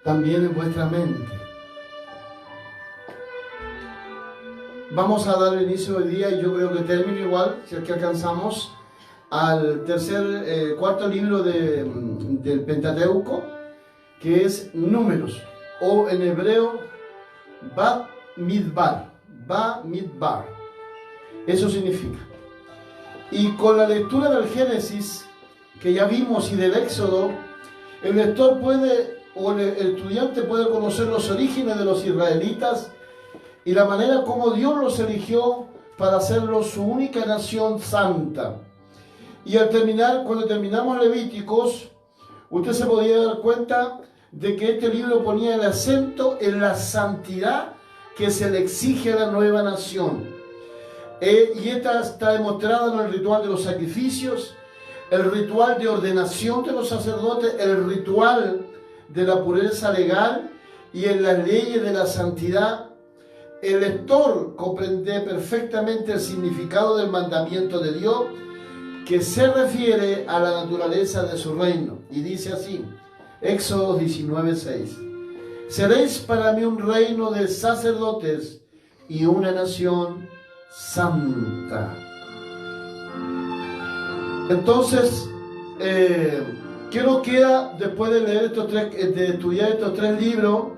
también en vuestra mente. Vamos a dar inicio hoy día, y yo creo que termino igual, si es que alcanzamos, al cuarto libro del Pentateuco, que es Números, o en hebreo Bamidbar. Eso significa. Y con la lectura del Génesis, que ya vimos, y del Éxodo, el lector puede, o el estudiante puede conocer los orígenes de los israelitas y la manera como Dios los eligió para hacerlos su única nación santa. Y cuando terminamos Levíticos, usted se podía dar cuenta de que este libro ponía el acento en la santidad que se le exige a la nueva nación. Y esta está demostrada en el ritual de los sacrificios, el ritual de ordenación de los sacerdotes, el ritual de la pureza legal y en las leyes de la santidad. El lector comprende perfectamente el significado del mandamiento de Dios, que se refiere a la naturaleza de su reino. Y dice así, Éxodo 19:6: seréis para mí un reino de sacerdotes y una nación santa. Entonces, ¿qué nos queda después de leer de estudiar estos tres libros?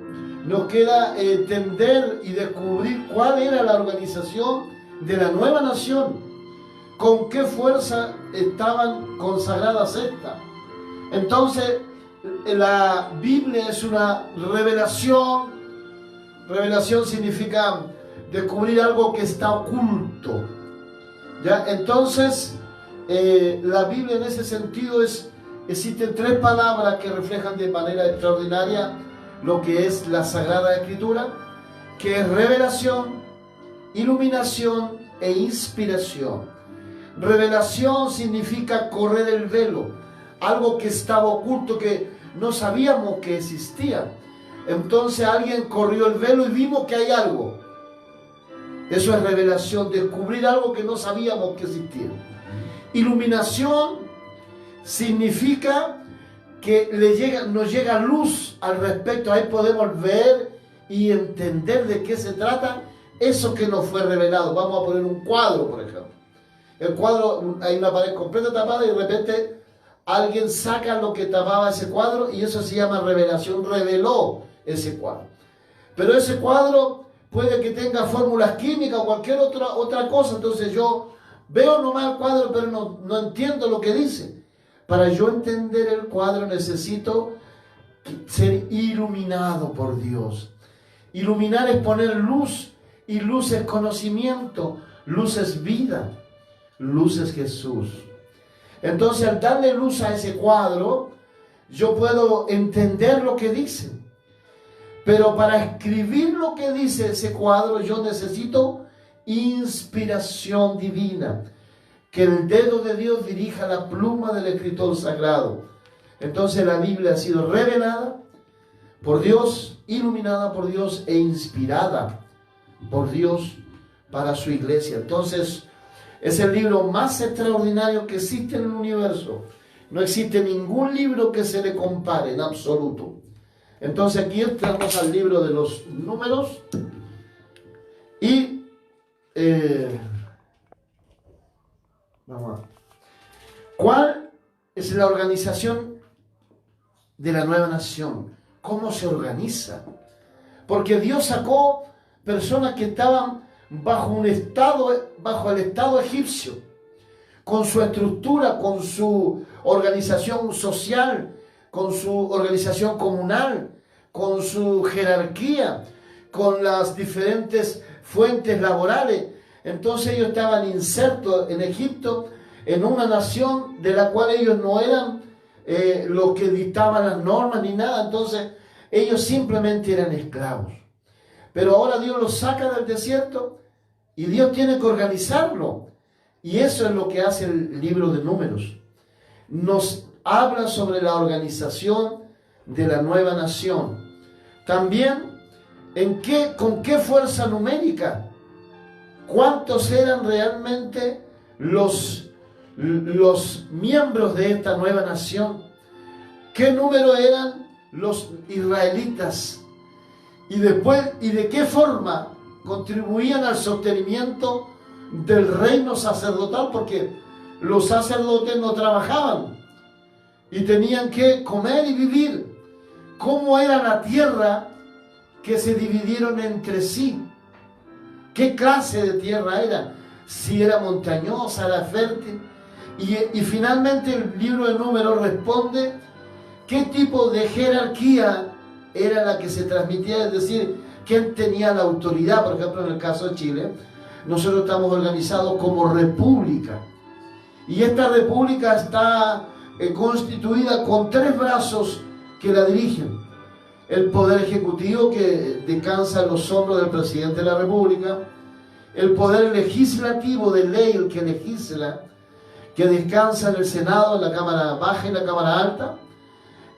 Nos queda entender y descubrir cuál era la organización de la nueva nación, con qué fuerza estaban consagradas estas. Entonces, la Biblia es una revelación. Revelación significa descubrir algo que está oculto. ¿Ya? Entonces, la Biblia en ese sentido existen tres palabras que reflejan de manera extraordinaria lo que es la Sagrada Escritura, que es revelación, iluminación e inspiración. Revelación significa correr el velo, algo que estaba oculto, que no sabíamos que existía. Entonces alguien corrió el velo y vimos que hay algo. Eso es revelación, descubrir algo que no sabíamos que existía. Iluminación significa que nos llega luz al respecto. Ahí podemos ver y entender de qué se trata eso que nos fue revelado. Vamos a poner un cuadro, por ejemplo. El cuadro, hay una pared completa tapada y de repente alguien saca lo que tapaba ese cuadro y eso se llama revelación. Reveló ese cuadro. Pero ese cuadro puede que tenga fórmulas químicas o cualquier otra cosa. Entonces yo veo nomás el cuadro, pero no entiendo lo que dice. Para yo entender el cuadro necesito ser iluminado por Dios. Iluminar es poner luz, y luz es conocimiento, luz es vida, luz es Jesús. Entonces, al darle luz a ese cuadro, yo puedo entender lo que dice. Pero para escribir lo que dice ese cuadro, yo necesito inspiración divina. Que el dedo de Dios dirija la pluma del escritor sagrado. Entonces la Biblia ha sido revelada por Dios, iluminada por Dios e inspirada por Dios para su iglesia. Entonces es el libro más extraordinario que existe en el universo. No existe ningún libro que se le compare en absoluto. Entonces aquí entramos al libro de los Números y vamos a ver. ¿Cuál es la organización de la nueva nación? ¿Cómo se organiza? Porque Dios sacó personas que estaban bajo el estado egipcio, con su estructura, con su organización social, con su organización comunal, con su jerarquía, con las diferentes fuentes laborales. Entonces ellos estaban insertos en Egipto, en una nación de la cual ellos no eran los que dictaban las normas ni nada. Entonces ellos simplemente eran esclavos. Pero ahora Dios los saca del desierto y Dios tiene que organizarlo. Y eso es lo que hace el libro de Números. Nos habla sobre la organización de la nueva nación. También, ¿con qué fuerza numérica? ¿Cuántos eran realmente los miembros de esta nueva nación? ¿Qué número eran los israelitas y después y de qué forma contribuían al sostenimiento del reino sacerdotal, porque los sacerdotes no trabajaban y tenían que comer y vivir. ¿Cómo era la tierra que se dividieron entre sí? ¿Qué clase de tierra era? Si era montañosa, era fértil. Y finalmente el libro de Números responde qué tipo de jerarquía era la que se transmitía, es decir, quién tenía la autoridad. Por ejemplo, en el caso de Chile, nosotros estamos organizados como república. Y esta república está constituida con 3 brazos que la dirigen. El poder ejecutivo, que descansa en los hombros del presidente de la república. El poder legislativo de ley, el que legisla, que descansa en el Senado, en la Cámara Baja y la Cámara Alta.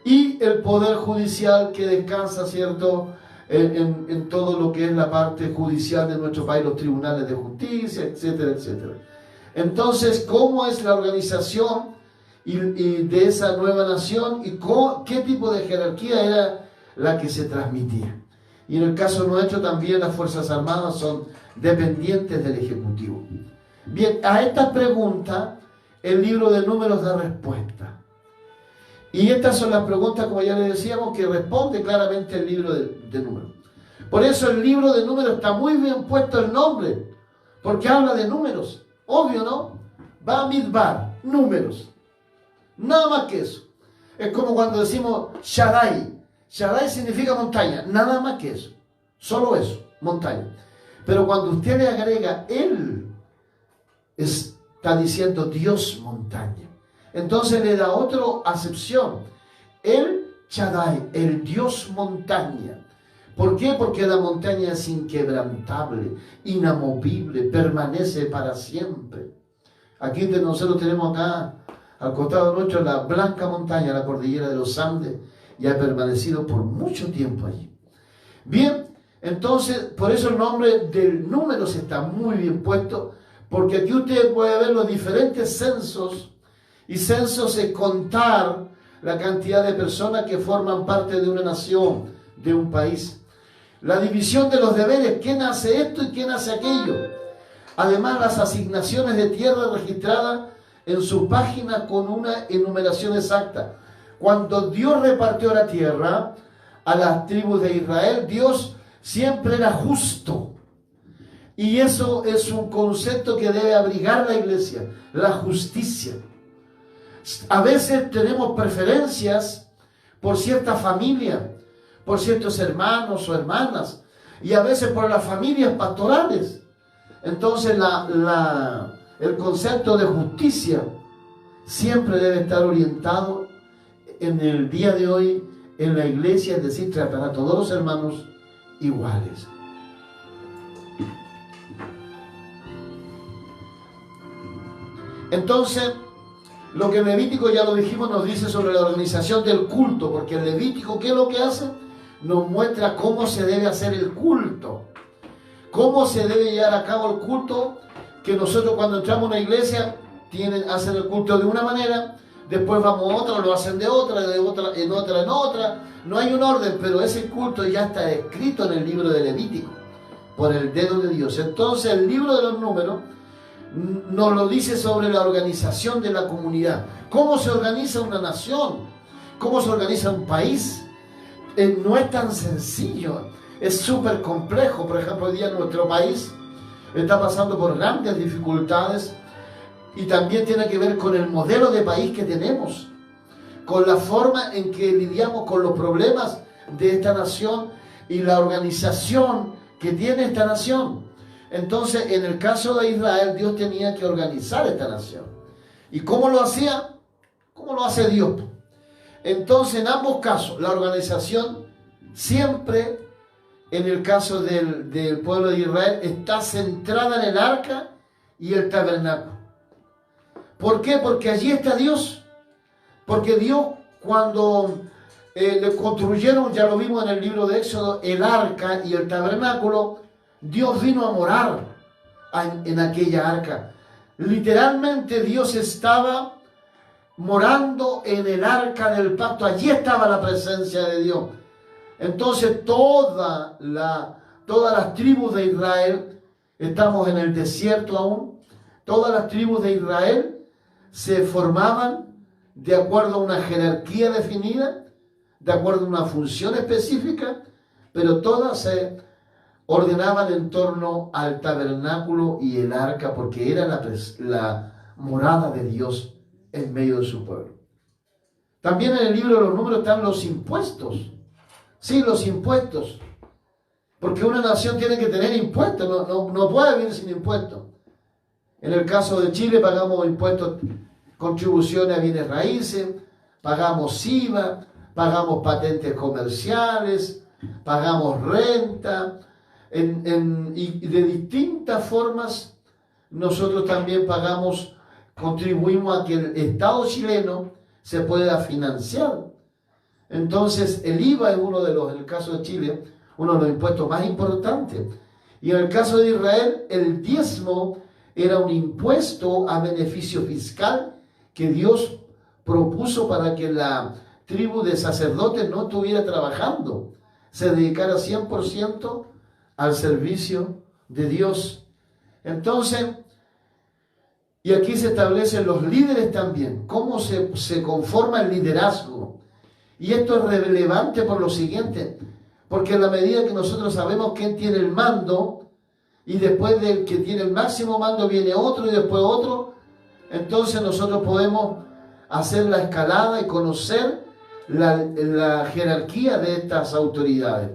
Y el poder judicial, que descansa, ¿cierto?, en todo lo que es la parte judicial de nuestro país, los tribunales de justicia, etcétera, etcétera. Entonces, ¿cómo es la organización y de esa nueva nación y qué tipo de jerarquía era la que se transmitía? Y en el caso nuestro también las Fuerzas Armadas son dependientes del Ejecutivo. Bien, a esta pregunta el libro de Números da respuesta. Y estas son las preguntas, como ya les decíamos, que responde claramente el libro de Números. Por eso el libro de Números está muy bien puesto el nombre, porque habla de números. Obvio, ¿no? Bamidbar, números. Nada más que eso. Es como cuando decimos Shaddai. Shaddai significa montaña, nada más que eso. Solo eso, montaña. Pero cuando usted le agrega él, está diciendo Dios montaña. Entonces le da otra acepción. El Shaddai, el Dios montaña. ¿Por qué? Porque la montaña es inquebrantable, inamovible, permanece para siempre. Aquí nosotros tenemos acá, al costado nuestro, la blanca montaña, la cordillera de los Andes, y ha permanecido por mucho tiempo allí. Bien, entonces, por eso el nombre del Números está muy bien puesto, porque aquí usted puede ver los diferentes censos, y censos es contar la cantidad de personas que forman parte de una nación, de un país. La división de los deberes, quién hace esto y quién hace aquello. Además, las asignaciones de tierra registradas en su página con una enumeración exacta. Cuando Dios repartió la tierra a las tribus de Israel, Dios siempre era justo. Y eso es un concepto que debe abrigar la iglesia, la justicia. A veces tenemos preferencias por cierta familia, por ciertos hermanos o hermanas, y a veces por las familias pastorales. Entonces el concepto de justicia siempre debe estar orientado en el día de hoy en la iglesia, es decir, tratar a todos los hermanos iguales. Entonces, lo que el Levítico, ya lo dijimos, nos dice sobre la organización del culto, porque el Levítico, ¿qué es lo que hace? Nos muestra cómo se debe hacer el culto, cómo se debe llevar a cabo el culto, que nosotros cuando entramos a una iglesia hacen el culto de una manera, después vamos a otra, lo hacen de otra, en otra, no hay un orden, pero ese culto ya está escrito en el libro de Levítico, por el dedo de Dios. Entonces el libro de los Números nos lo dice sobre la organización de la comunidad. ¿Cómo se organiza una nación? ¿Cómo se organiza un país? No es tan sencillo, es súper complejo. Por ejemplo, hoy día nuestro país está pasando por grandes dificultades y también tiene que ver con el modelo de país que tenemos, con la forma en que lidiamos con los problemas de esta nación y la organización que tiene esta nación. Entonces, en el caso de Israel, Dios tenía que organizar esta nación. ¿Y cómo lo hacía? ¿Cómo lo hace Dios? Entonces, en ambos casos, la organización siempre, en el caso del pueblo de Israel, está centrada en el arca y el tabernáculo. ¿Por qué? Porque allí está Dios. Porque Dios, cuando le construyeron, ya lo vimos en el libro de Éxodo, el arca y el tabernáculo, Dios vino a morar en aquella arca. Literalmente Dios estaba morando en el arca del pacto. Allí estaba la presencia de Dios. Entonces todas las tribus de Israel, estamos en el desierto aún, todas las tribus de Israel se formaban de acuerdo a una jerarquía definida, de acuerdo a una función específica, pero todas se ordenaban en torno al tabernáculo y el arca, porque era la morada de Dios en medio de su pueblo. También en el libro de los Números están los impuestos. Sí, los impuestos. Porque una nación tiene que tener impuestos, no puede vivir sin impuestos. En el caso de Chile pagamos impuestos, contribuciones a bienes raíces, pagamos IVA, pagamos patentes comerciales, pagamos renta, y de distintas formas nosotros también contribuimos a que el Estado chileno se pueda financiar. Entonces el IVA es en el caso de Chile, uno de los impuestos más importantes. Y en el caso de Israel, el diezmo era un impuesto a beneficio fiscal que Dios propuso para que la tribu de sacerdotes no estuviera trabajando, se dedicara 100% al servicio de Dios. Entonces, y aquí se establecen los líderes también, cómo se conforma el liderazgo. Y esto es relevante por lo siguiente, porque en la medida que nosotros sabemos quién tiene el mando, y después del que tiene el máximo mando viene otro y después otro, entonces nosotros podemos hacer la escalada y conocer la jerarquía de estas autoridades.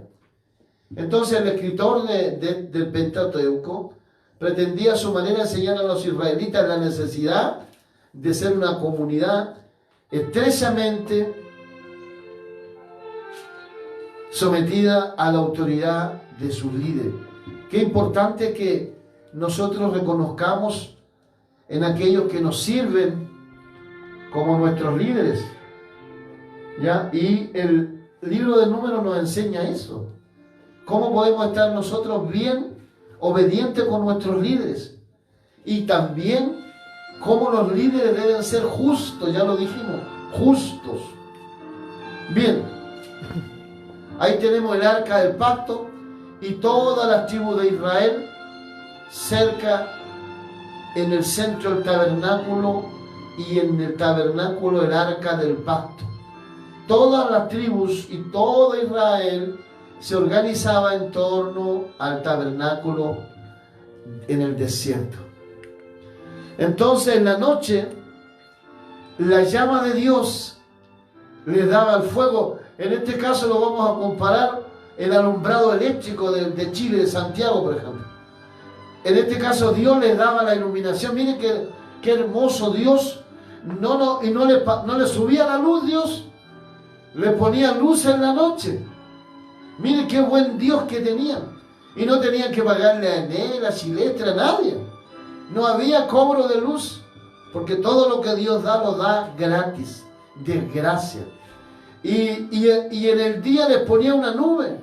Entonces el escritor del Pentateuco pretendía a su manera enseñar a los israelitas la necesidad de ser una comunidad estrechamente sometida a la autoridad de sus líderes. Qué importante que nosotros reconozcamos en aquellos que nos sirven como nuestros líderes, ¿ya? Y el libro de Números nos enseña eso. ¿Cómo podemos estar nosotros bien obedientes con nuestros líderes? Y también cómo los líderes deben ser justos, ya lo dijimos, justos. Bien, ahí tenemos el arca del pacto y todas las tribus de Israel cerca en el centro del tabernáculo y en el tabernáculo el arca del pacto. Todas las tribus y todo Israel se organizaba en torno al tabernáculo en el desierto. Entonces en la noche la llama de Dios les daba el fuego. En este caso lo vamos a comparar el alumbrado eléctrico de Chile, de Santiago, por ejemplo. En este caso Dios les daba la iluminación. Miren qué hermoso Dios. No le subía la luz Dios, le ponía luz en la noche. Miren qué buen Dios que tenían. Y no tenían que pagarle a Enel, a Silvestre, a nadie. No había cobro de luz, porque todo lo que Dios da lo da gratis, de gracia. Y en el día les ponía una nube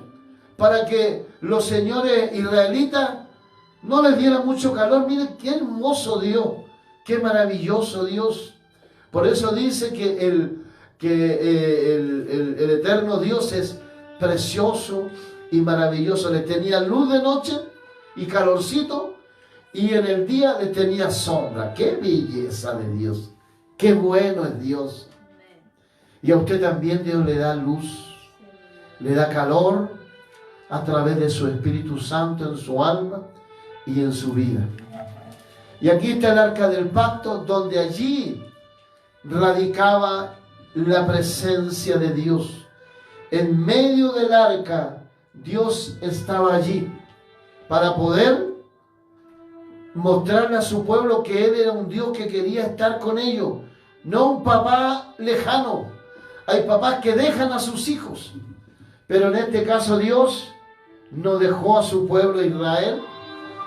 para que los señores israelitas no les diera mucho calor. Miren qué hermoso Dios, qué maravilloso Dios. Por eso dice que el eterno Dios es precioso y maravilloso. Le tenía luz de noche y calorcito, y en el día le tenía sombra. ¡Qué belleza de Dios! ¡Qué bueno es Dios! Y a usted también Dios le da luz, le da calor a través de su Espíritu Santo en su alma y en su vida. Y aquí está el arca del pacto, donde allí radicaba la presencia de Dios. En medio del arca, Dios estaba allí para poder mostrarle a su pueblo que Él era un Dios que quería estar con ellos, no un papá lejano. Hay papás que dejan a sus hijos, pero en este caso Dios no dejó a su pueblo Israel,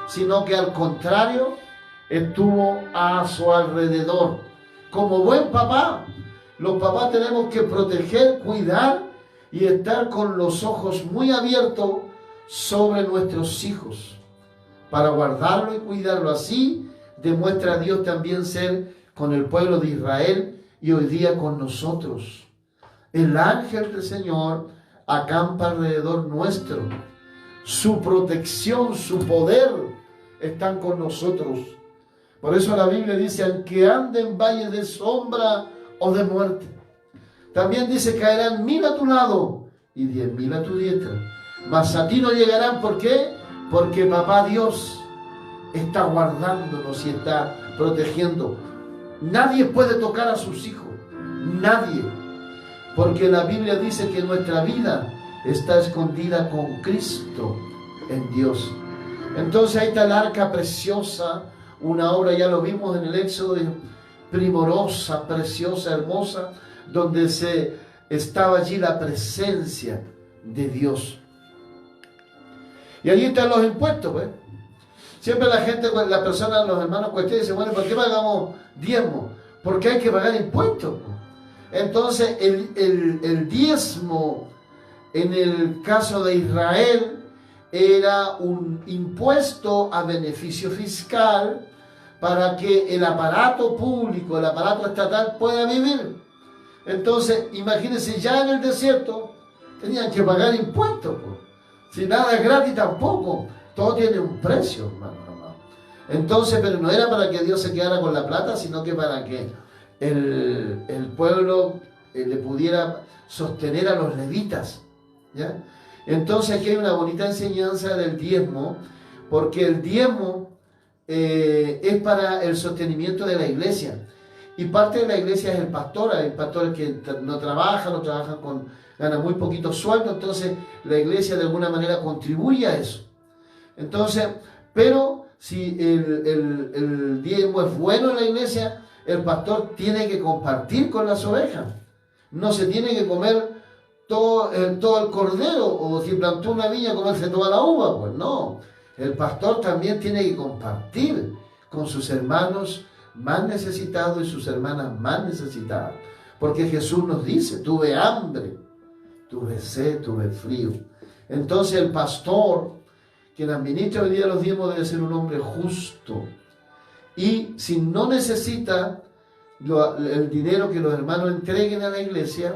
sino que al contrario, estuvo a su alrededor. Como buen papá, los papás tenemos que proteger, cuidar y estar con los ojos muy abiertos sobre nuestros hijos, para guardarlo y cuidarlo. Así demuestra Dios también ser con el pueblo de Israel y hoy día con nosotros. El ángel del Señor acampa alrededor nuestro. Su protección, su poder están con nosotros. Por eso la Biblia dice, aunque ande en valle de sombra o de muerte. También dice, caerán 1000 a tu lado y 10.000 a tu diestra. Mas a ti no llegarán. ¿Por qué? Porque papá Dios está guardándonos y está protegiendo. Nadie puede tocar a sus hijos. Nadie. Porque la Biblia dice que nuestra vida está escondida con Cristo en Dios. Entonces ahí está el arca preciosa, una obra, ya lo vimos en el Éxodo, primorosa, preciosa, hermosa, donde estaba allí la presencia de Dios. Y allí están los impuestos, ¿ves? Siempre la gente, la persona, los hermanos cuestionan y dicen, bueno, ¿por qué pagamos diezmo? Porque hay que pagar impuestos. Entonces el diezmo en el caso de Israel era un impuesto a beneficio fiscal para que el aparato público, el aparato estatal pueda vivir. Entonces, imagínense, ya en el desierto tenían que pagar impuestos. Si nada es gratis tampoco, todo tiene un precio, hermano. Entonces, pero no era para que Dios se quedara con la plata, sino que para que el pueblo le pudiera sostener a los levitas, ¿ya? Entonces aquí hay una bonita enseñanza del diezmo, porque el diezmo es para el sostenimiento de la iglesia, y parte de la iglesia es el pastor que no trabajan gana muy poquito sueldo. Entonces la iglesia de alguna manera contribuye a eso. Entonces, pero si el diezmo es bueno en la iglesia, el pastor tiene que compartir con las ovejas. No se tiene que comer todo el cordero, o si plantó una viña, comerse toda la uva. Pues no. El pastor también tiene que compartir con sus hermanos más necesitados y sus hermanas más necesitadas. Porque Jesús nos dice, tuve hambre, tuve sed, tuve frío. Entonces el pastor, quien administra hoy día los diezmos, debe ser un hombre justo. Y si no necesita el dinero que los hermanos entreguen a la iglesia,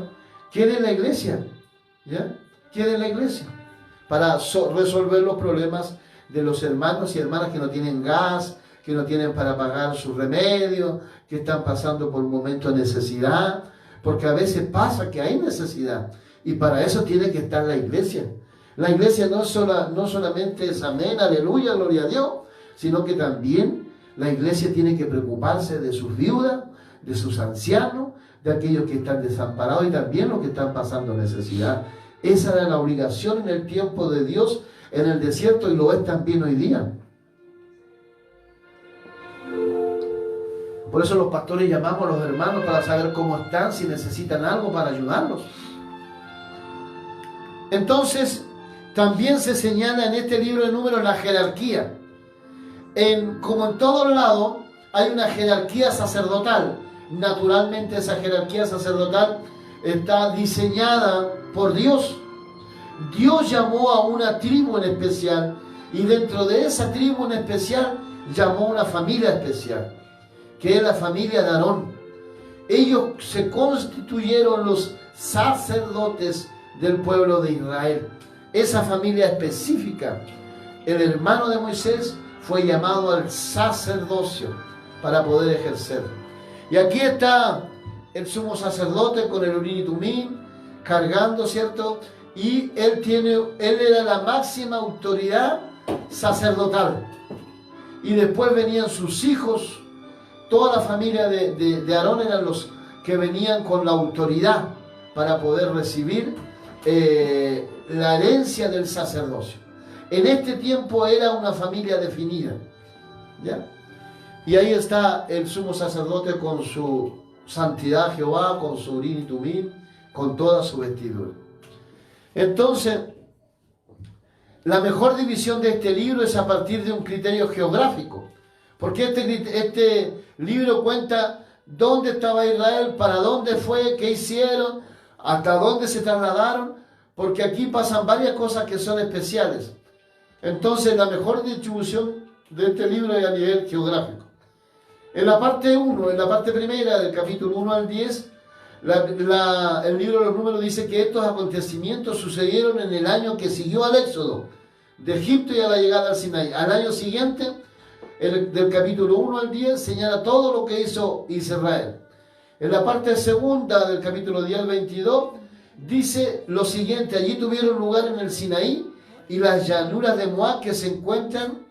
quede en la iglesia, ¿ya? Quede en la iglesia para resolver los problemas de los hermanos y hermanas que no tienen gas, que no tienen para pagar sus remedios, que están pasando por un momento de necesidad, porque a veces pasa que hay necesidad y para eso tiene que estar la iglesia. La iglesia no solamente es amén, aleluya, gloria a Dios, sino que también la iglesia tiene que preocuparse de sus viudas, de sus ancianos, de aquellos que están desamparados y también los que están pasando necesidad. Esa era la obligación en el tiempo de Dios en el desierto y lo es también hoy día. Por eso los pastores llamamos a los hermanos para saber cómo están, si necesitan algo para ayudarlos. Entonces, también se señala en este libro de Números la jerarquía. Como en todos lados, hay una jerarquía sacerdotal. Naturalmente esa jerarquía sacerdotal está diseñada por Dios. Dios llamó a una tribu en especial y dentro de esa tribu en especial llamó a una familia especial, que es la familia de Aarón. Ellos se constituyeron los sacerdotes del pueblo de Israel. Esa familia específica, el hermano de Moisés fue llamado al sacerdocio para poder ejercer. Y aquí está el sumo sacerdote con el Urim y Tumim, cargando, ¿cierto? Y él era la máxima autoridad sacerdotal. Y después venían sus hijos, toda la familia de Aarón eran los que venían con la autoridad para poder recibir la herencia del sacerdocio. En este tiempo era una familia definida, ¿ya? Y ahí está el sumo sacerdote con su santidad Jehová, con su Urim y Tumim, con toda su vestidura. Entonces, la mejor división de este libro es a partir de un criterio geográfico, porque este libro cuenta dónde estaba Israel, para dónde fue, qué hicieron, hasta dónde se trasladaron, porque aquí pasan varias cosas que son especiales. Entonces, la mejor distribución de este libro es a nivel geográfico. En la parte 1, en la parte primera del capítulo 1 al 10, el libro de los Números dice que estos acontecimientos sucedieron en el año que siguió al éxodo de Egipto y a la llegada al Sinaí. Al año siguiente, del capítulo 1 al 10, señala todo lo que hizo Israel. En la parte segunda del capítulo 10 al 22, dice lo siguiente: allí tuvieron lugar en el Sinaí y las llanuras de Moab, que se encuentran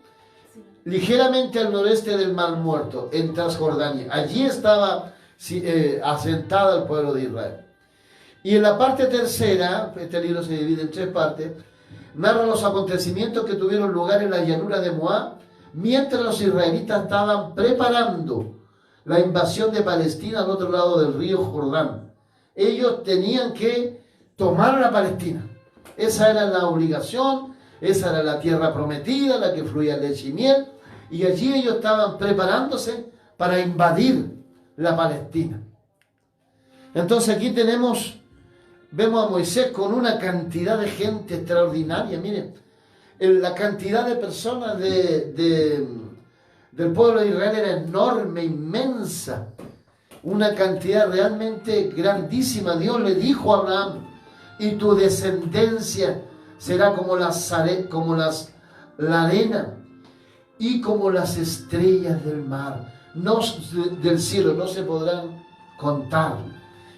ligeramente al noreste del Mar Muerto, en Transjordania. Allí estaba asentada el pueblo de Israel. Y en la parte tercera, este libro se divide en 3 partes, narra los acontecimientos que tuvieron lugar en la llanura de Moab, mientras los israelitas estaban preparando la invasión de Palestina al otro lado del río Jordán. Ellos tenían que tomar la Palestina. Esa era la obligación, esa era la tierra prometida, la que fluía leche y miel, y allí ellos estaban preparándose para invadir la Palestina. Entonces aquí vemos a Moisés con una cantidad de gente extraordinaria. Miren, la cantidad de personas del pueblo de Israel era enorme, inmensa, una cantidad realmente grandísima. Dios le dijo a Abraham: y tu descendencia será como la arena y como las estrellas del mar, del cielo, no se podrán contar.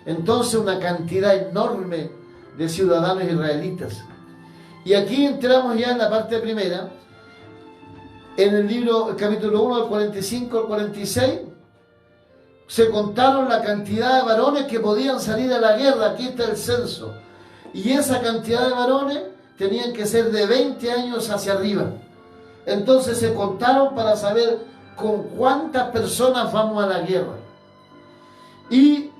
Entonces, una cantidad enorme de ciudadanos israelitas. Y aquí entramos ya en la parte primera, en el libro, el capítulo 1, al 45 al 46, se contaron la cantidad de varones que podían salir a la guerra. Aquí está el censo. Y esa cantidad de varones tenían que ser de 20 años hacia arriba. Entonces se contaron para saber con cuántas personas vamos a la guerra. Y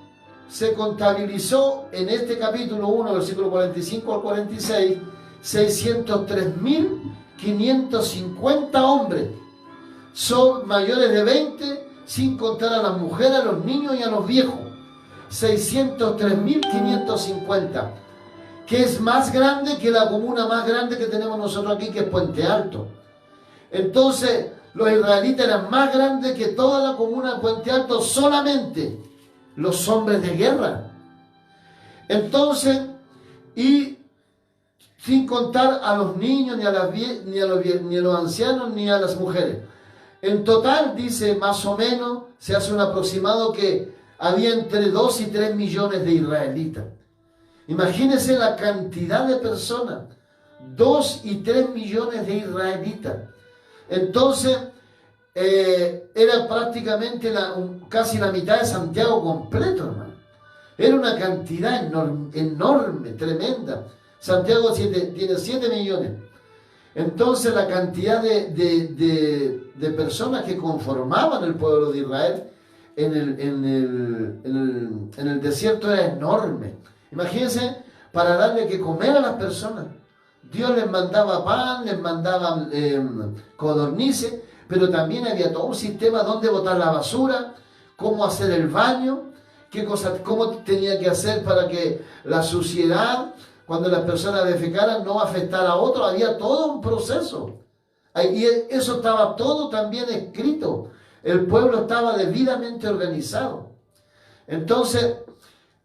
se contabilizó en este capítulo 1, versículo 45 al 46, 603.550 hombres. Son mayores de 20, sin contar a las mujeres, a los niños y a los viejos. 603.550, que es más grande que la comuna más grande que tenemos nosotros aquí, que es Puente Alto. Entonces, los israelitas eran más grandes que toda la comuna de Puente Alto, solamente los hombres de guerra. Entonces, y sin contar a los niños, ni a los ancianos, ni a las mujeres. En total, dice, más o menos, se hace un aproximado que había entre 2 y 3 millones de israelitas. Imagínense la cantidad de personas, 2 y 3 millones de israelitas. Entonces, era prácticamente casi la mitad de Santiago completo, hermano. Era una cantidad enorme, tremenda. Santiago tiene 7 millones. Entonces, la cantidad de personas que conformaban el pueblo de Israel en el desierto era enorme. Imagínense, para darle que comer a las personas. Dios les mandaba pan, les mandaba codornices, pero también había todo un sistema donde botar la basura, cómo hacer el baño, cómo tenía que hacer para que la suciedad, cuando las personas defecaran, no afectara a otros. Había todo un proceso. Y eso estaba todo también escrito. El pueblo estaba debidamente organizado. Entonces,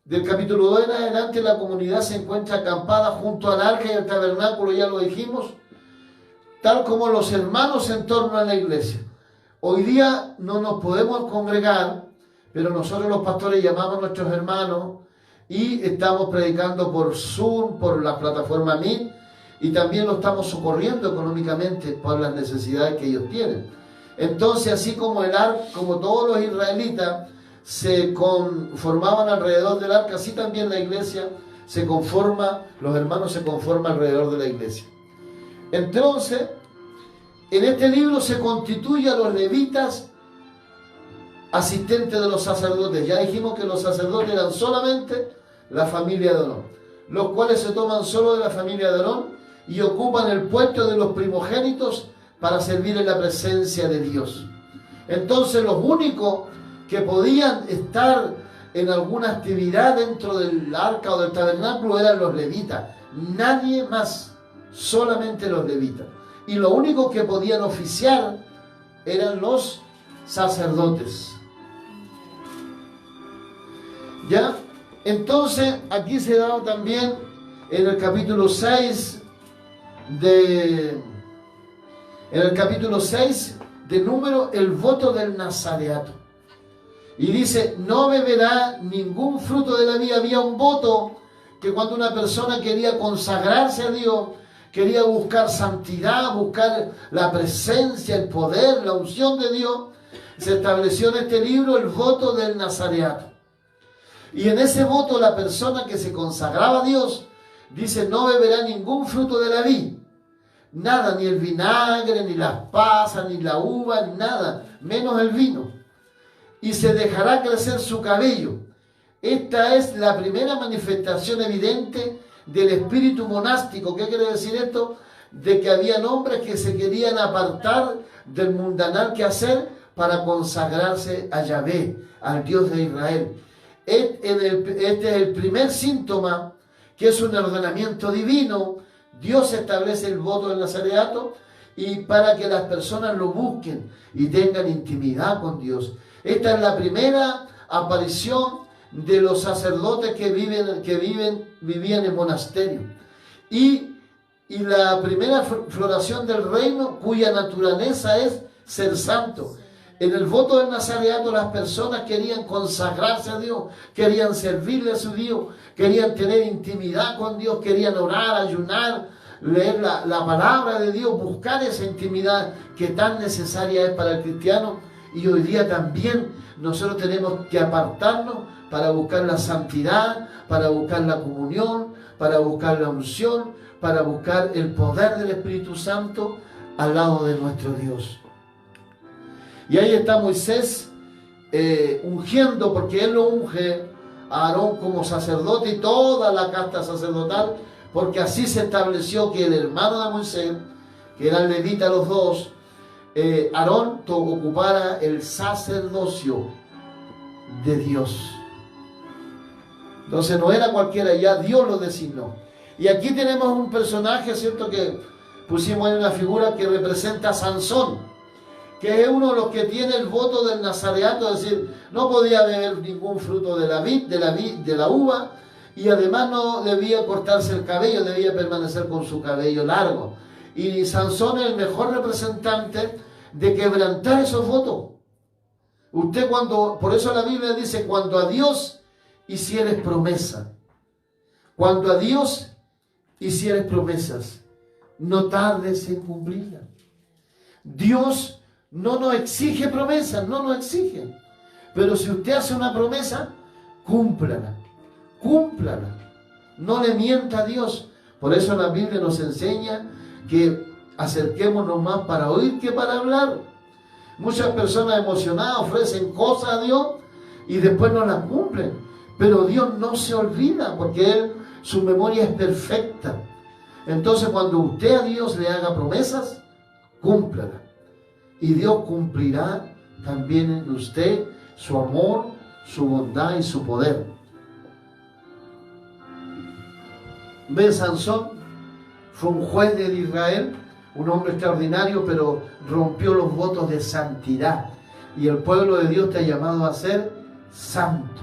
del capítulo 2 en adelante, la comunidad se encuentra acampada junto al arca y al tabernáculo, ya lo dijimos, tal como los hermanos en torno a la iglesia. Hoy día no nos podemos congregar, pero nosotros los pastores llamamos a nuestros hermanos y estamos predicando por Zoom, por la plataforma Meet, y también lo estamos socorriendo económicamente por las necesidades que ellos tienen. Entonces, así como como todos los israelitas se conformaban alrededor del arca, así también la iglesia los hermanos se conforman alrededor de la iglesia. Entonces, en este libro se constituye a los levitas asistentes de los sacerdotes. Ya dijimos que los sacerdotes eran solamente la familia de Aarón, los cuales se toman solo de la familia de Aarón y ocupan el puesto de los primogénitos para servir en la presencia de Dios. Entonces, los únicos que podían estar en alguna actividad dentro del arca o del tabernáculo eran los levitas. Nadie más, solamente los levitas. Y lo único que podían oficiar eran los sacerdotes. ¿Ya? Entonces, aquí se da también en el capítulo 6 de Número, el voto del nazareato. Y dice, no beberá ningún fruto de la vid. Había un voto que cuando una persona quería consagrarse a Dios, quería buscar santidad, buscar la presencia, el poder, la unción de Dios, se estableció en este libro el voto del nazareato. Y en ese voto la persona que se consagraba a Dios dice, no beberá ningún fruto de la vid. Nada, ni el vinagre, ni las pasas, ni la uva, ni nada, menos el vino. Y se dejará crecer su cabello. Esta es la primera manifestación evidente del espíritu monástico. ¿Qué quiere decir esto? De que habían hombres que se querían apartar del mundanal quehacer para consagrarse a Yahvé, al Dios de Israel. Este es el primer síntoma, que es un ordenamiento divino. Dios establece el voto del nazareato y para que las personas lo busquen y tengan intimidad con Dios. Esta es la primera aparición de los sacerdotes que vivían en monasterio. Y la primera floración del reino, cuya naturaleza es ser santo. En el voto del nazareato las personas querían consagrarse a Dios, querían servirle a su Dios, querían tener intimidad con Dios, querían orar, ayunar, leer la palabra de Dios, buscar esa intimidad que tan necesaria es para el cristiano. Y hoy día también nosotros tenemos que apartarnos para buscar la santidad, para buscar la comunión, para buscar la unción, para buscar el poder del Espíritu Santo al lado de nuestro Dios. Y ahí está Moisés ungiendo, porque él lo unge a Aarón como sacerdote y toda la casta sacerdotal, porque así se estableció que el hermano de Moisés, que eran levitas los dos, Aarón ocupara el sacerdocio de Dios. Entonces no era cualquiera, ya Dios lo designó. Y aquí tenemos un personaje, ¿cierto?, que pusimos en una figura que representa a Sansón, que es uno de los que tiene el voto del nazareato, es decir, no podía beber ningún fruto de la uva, y además no debía cortarse el cabello, debía permanecer con su cabello largo. Y Sansón es el mejor representante de quebrantar esos votos. Por eso la Biblia dice, cuando a Dios hicieres promesa, cuando a Dios hicieres promesas, no tardes en cumplirla. Dios no nos exige promesas, no nos exige. Pero si usted hace una promesa, cúmplala, cúmplala. No le mienta a Dios. Por eso la Biblia nos enseña que acerquémonos más para oír que para hablar. Muchas personas emocionadas ofrecen cosas a Dios y después no las cumplen. Pero Dios no se olvida, porque su memoria es perfecta. Entonces, cuando usted a Dios le haga promesas, cúmplala. Y Dios cumplirá también en usted su amor, su bondad y su poder. ¿Ven? Sansón fue un juez de Israel, un hombre extraordinario, pero rompió los votos de santidad. Y el pueblo de Dios te ha llamado a ser santo.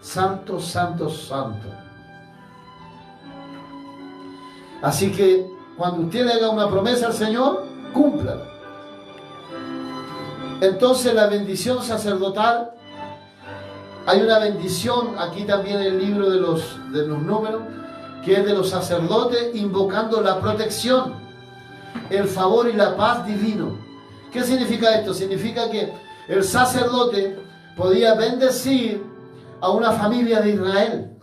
Santo, santo, santo. Así que cuando usted le haga una promesa al Señor, cúmplala. Entonces la bendición sacerdotal, hay una bendición aquí también en el libro de los números, que es de los sacerdotes invocando la protección, el favor y la paz divino. ¿Qué significa esto? Significa que el sacerdote podía bendecir a una familia de Israel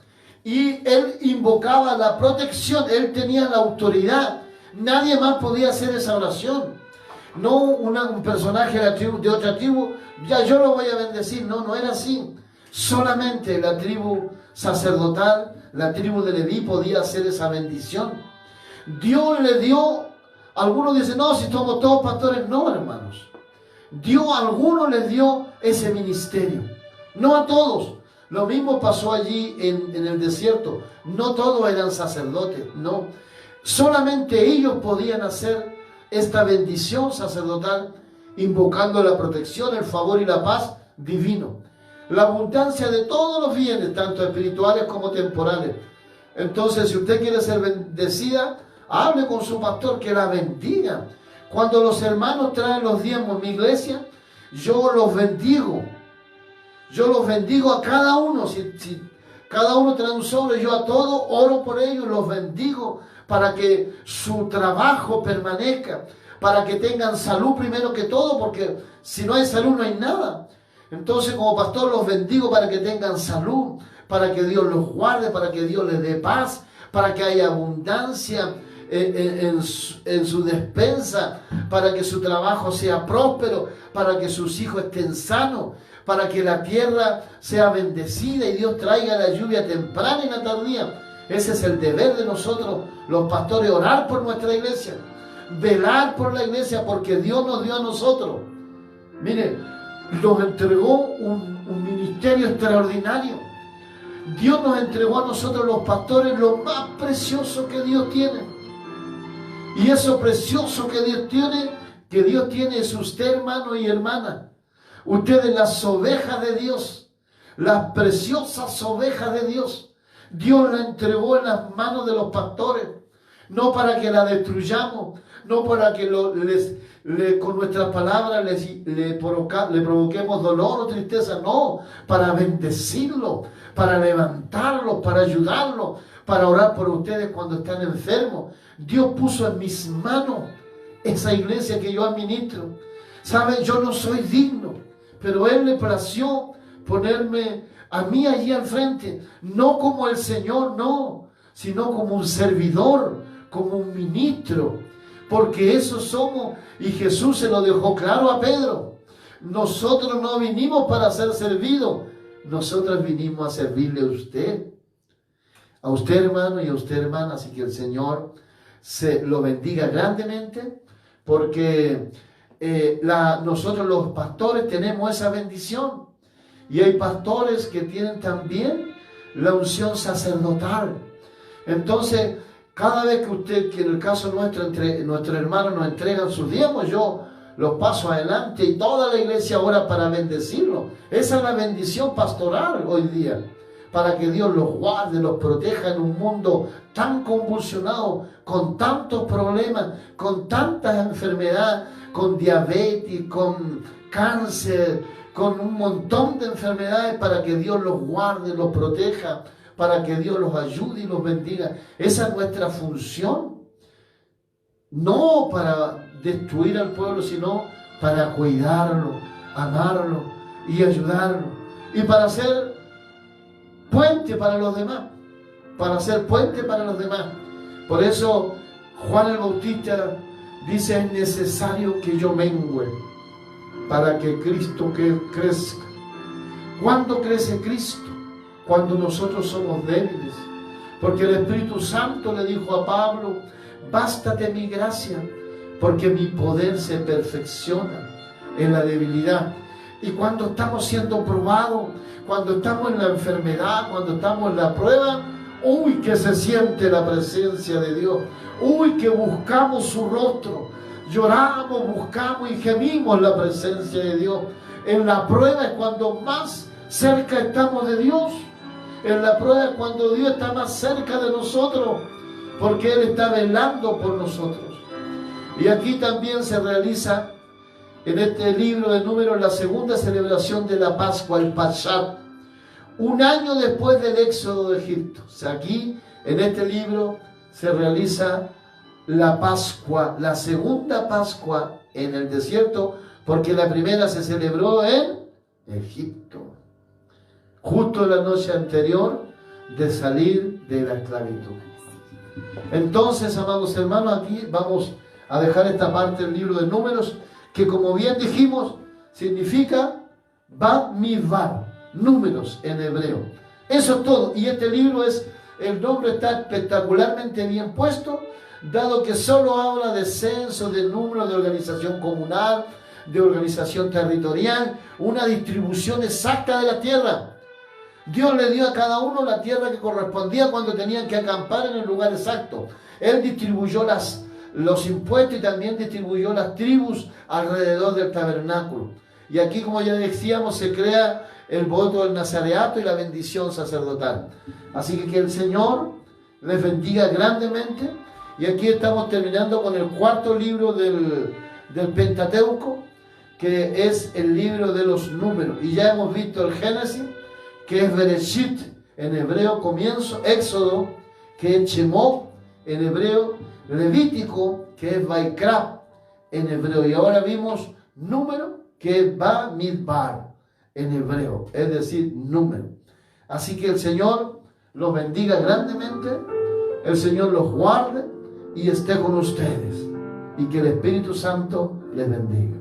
y él invocaba la protección, él tenía la autoridad, nadie más podía hacer esa oración. No un personaje de otra tribu, ya yo lo voy a bendecir. No era así. Solamente la tribu sacerdotal, la tribu de Leví, podía hacer esa bendición. Dios le dio, algunos dicen, no, si somos todos pastores. No, hermanos. Dios a algunos les dio ese ministerio. No a todos. Lo mismo pasó allí en el desierto. No todos eran sacerdotes, no. Solamente ellos podían hacer esta bendición sacerdotal, invocando la protección, el favor y la paz divino. la abundancia de todos los bienes, tanto espirituales como temporales. Entonces, si usted quiere ser bendecida, hable con su pastor que la bendiga. Cuando los hermanos traen los diezmos en mi iglesia, yo los bendigo. Yo los bendigo a cada uno. Si cada uno trae un sobre, yo a todos oro por ellos, los bendigo para que su trabajo permanezca, para que tengan salud primero que todo, porque si no hay salud no hay nada. Entonces, como pastor, los bendigo para que tengan salud, para que Dios los guarde, para que Dios les dé paz, para que haya abundancia en su despensa, para que su trabajo sea próspero, para que sus hijos estén sanos, para que la tierra sea bendecida y Dios traiga la lluvia temprana y la tardía. Ese es el deber de nosotros, los pastores, orar por nuestra iglesia, velar por la iglesia, porque Dios nos dio a nosotros. Mire, nos entregó un ministerio extraordinario. Dios nos entregó a nosotros los pastores lo más precioso que Dios tiene. Y eso precioso que Dios tiene es usted, hermano y hermana. Ustedes, las ovejas de Dios, las preciosas ovejas de Dios. Dios la entregó en las manos de los pastores, no para que la destruyamos, no para que con nuestras palabras le provoquemos dolor o tristeza, no, para bendecirlo, para levantarlo, para ayudarlo, para orar por ustedes cuando están enfermos. Dios puso en mis manos esa iglesia que yo administro. ¿Saben? Yo no soy digno, pero Él le plació ponerme a mí allí al frente, no como el Señor, no, sino como un servidor, como un ministro, porque eso somos, y Jesús se lo dejó claro a Pedro. Nosotros no vinimos para ser servidos, nosotros vinimos a servirle a usted hermano y a usted hermana. Así que el Señor se lo bendiga grandemente, porque nosotros los pastores tenemos esa bendición, y hay pastores que tienen también la unción sacerdotal. Entonces, cada vez que en el caso nuestro, nuestros hermanos nos entregan sus diezmos, yo los paso adelante y toda la iglesia ora para bendecirlos. Esa es la bendición pastoral hoy día, para que Dios los guarde, los proteja en un mundo tan convulsionado, con tantos problemas, con tantas enfermedades, con diabetes, con cáncer, con un montón de enfermedades, para que Dios los guarde, los proteja, para que Dios los ayude y los bendiga. Esa es nuestra función, no para destruir al pueblo, sino para cuidarlo, amarlo y ayudarlo, y para ser puente para los demás, para ser puente para los demás. Por eso Juan el Bautista dice: es necesario que yo mengüe para que Cristo crezca. ¿Cuándo crece Cristo? Cuando nosotros somos débiles, porque el Espíritu Santo le dijo a Pablo: bástate mi gracia, porque mi poder se perfecciona en la debilidad. Y cuando estamos siendo probados, cuando estamos en la enfermedad, cuando estamos en la prueba, uy, que se siente la presencia de Dios, uy, que buscamos su rostro, lloramos, buscamos y gemimos la presencia de Dios. En la prueba es cuando más cerca estamos de Dios. En la prueba es cuando Dios está más cerca de nosotros, porque Él está velando por nosotros. Y aquí también se realiza en este libro de Números la segunda celebración de la Pascua, el Pashat, un año después del éxodo de Egipto. O sea, aquí en este libro se realiza la Pascua, la segunda Pascua en el desierto, porque la primera se celebró en Egipto, justo la noche anterior de salir de la esclavitud. Entonces, amados hermanos, aquí vamos a dejar esta parte del libro de Números, que, como bien dijimos, significa Bamidbar, números en hebreo. Eso es todo. Y este libro el nombre está espectacularmente bien puesto, dado que solo habla de censo, de número, de organización comunal, de organización territorial, una distribución exacta de la tierra. Dios le dio a cada uno la tierra que correspondía cuando tenían que acampar en el lugar exacto. Él distribuyó los impuestos y también distribuyó las tribus alrededor del tabernáculo. Y aquí, como ya decíamos, se crea el voto del nazareato y la bendición sacerdotal. Así que el Señor les bendiga grandemente. Y aquí estamos terminando con el cuarto libro del Pentateuco, que es el libro de los números. Y ya hemos visto el Génesis, que es Bereshit, en hebreo comienzo, Éxodo, que es Shemot, en hebreo, Levítico, que es Vaikra, en hebreo. Y ahora vimos número, que es Bamidbar, en hebreo, es decir, número. Así que el Señor los bendiga grandemente, el Señor los guarde y esté con ustedes, y que el Espíritu Santo les bendiga.